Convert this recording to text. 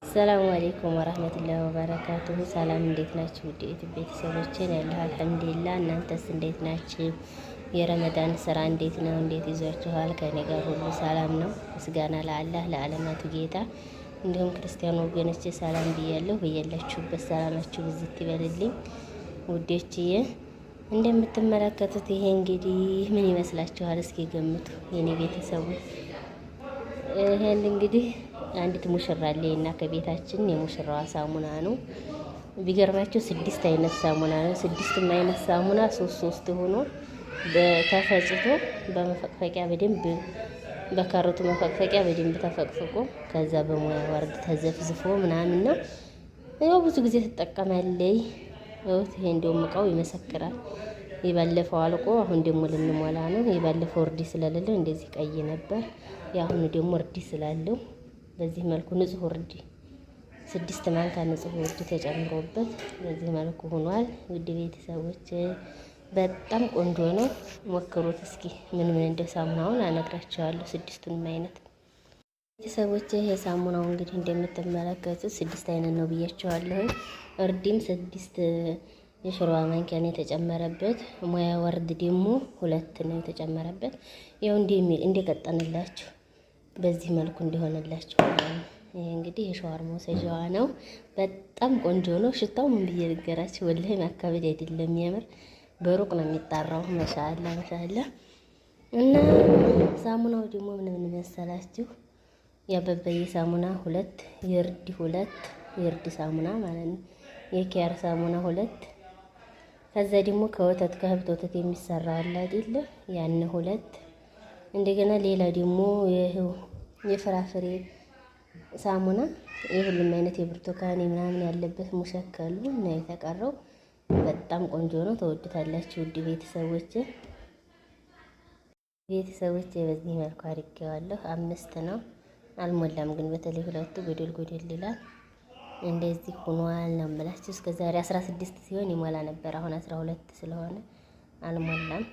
ሰላም አለይኩም ወራህመቱላሂ ወበረካቱሁ። ሰላም እንዴት ናችሁ? ውድ ቤተሰቦቼን ያለሁ አልሐምዱሊላህ። እናንተስ እንዴት ናችሁ? የረመዳን ስራ እንዴት ነው? እንዴት ይዟችኋል? ከኔ ጋር ሁሉ ሰላም ነው። ምስጋና ለአላህ ለዓለማቱ ጌታ። እንዲሁም ክርስቲያን ወገኖቼ ሰላም ብያለሁ። በያላችሁበት ሰላማችሁ ብዝት ይበልልኝ ውዴችዬ። እንደምትመለከቱት ይሄ እንግዲህ ምን ይመስላችኋል? እስኪ ገምቱ የኔ ቤተሰቦች። ይሄን እንግዲህ አንዲት ሙሽራ አለኝና ከቤታችን የሙሽራዋ ሳሙና ነው። ቢገርማችሁ 6 አይነት ሳሙና ነው። 6 አይነት ሳሙና ሶስት ሆኖ ተፈጭቶ በመፈቅፈቂያ በደንብ በካሮቱ መፈቅፈቂያ በደንብ ተፈቅፍቆ ከዛ በሙያ ወርድ ተዘፍዝፎ ምናምን ነው። ያው ብዙ ጊዜ ትጠቀማለይ። ይሄ እንደውም እቃው ይመሰክራል። የባለፈው አልቆ አሁን ደግሞ ልንሞላ ነው። የባለፈው እርዲ ስለሌለ እንደዚህ ቀይ ነበር። የአሁኑ ደግሞ እርዲ ስላለው በዚህ መልኩ ንጹህ እርዲ 6 ማንካ ንጹህ እርዲ ተጨምሮበት በዚህ መልኩ ሆኗል። ውድ ቤተሰቦች በጣም ቆንጆ ነው። ሞክሩት እስኪ። ምን እንደ ሳሙናውን አነግራቸዋለሁ። 6ቱንም አይነት ቤተሰቦች ይሄ ሳሙናው እንግዲህ እንደምትመለከቱት 6 አይነት ነው ብያቸዋለሁ። እርዲም 6 የሾርባ ማንኪያ ነው የተጨመረበት። ሙያ ወርድ ደግሞ 2 ነው የተጨመረበት። ያው እንደቀጠንላችሁ በዚህ መልኩ እንዲሆንላችሁ። ይሄ እንግዲህ የሻወር መውሰጃዋ ነው። በጣም ቆንጆ ነው። ሽታው ምን ብዬ ልንገራችሁ? ወላሂ ማካበድ አይደለም፣ የሚያምር በሩቅ ነው የሚጣራው። ማሻአላ ማሻአላ። እና ሳሙናው ደግሞ ምን መሰላችሁ? የአበበየ ሳሙና 2፣ የእርድ 2፣ የእርድ ሳሙና ማለት ነው። የኪያር ሳሙና 2፣ ከዛ ደግሞ ከወተት ከህብት ወተት የሚሰራ አለ አይደል? ያን 2፣ እንደገና ሌላ ደግሞ የፍራፍሬ ሳሙና የሁሉም አይነት የብርቱካን ምናምን ያለበት ሙሸከሉ እና የተቀረው በጣም ቆንጆ ነው። ተወዱታላችሁ ውድ ቤተሰቦቼ። በዚህ መልኩ አድርጌዋለሁ። 5 ነው አልሞላም፣ ግን በተለይ 2ቱ ጎደል ይላል። እንደዚህ ሆኗል ነው የምላችሁ። እስከ ዛሬ 16 ሲሆን ይሞላ ነበር። አሁን 12 ስለሆነ አልሞላም።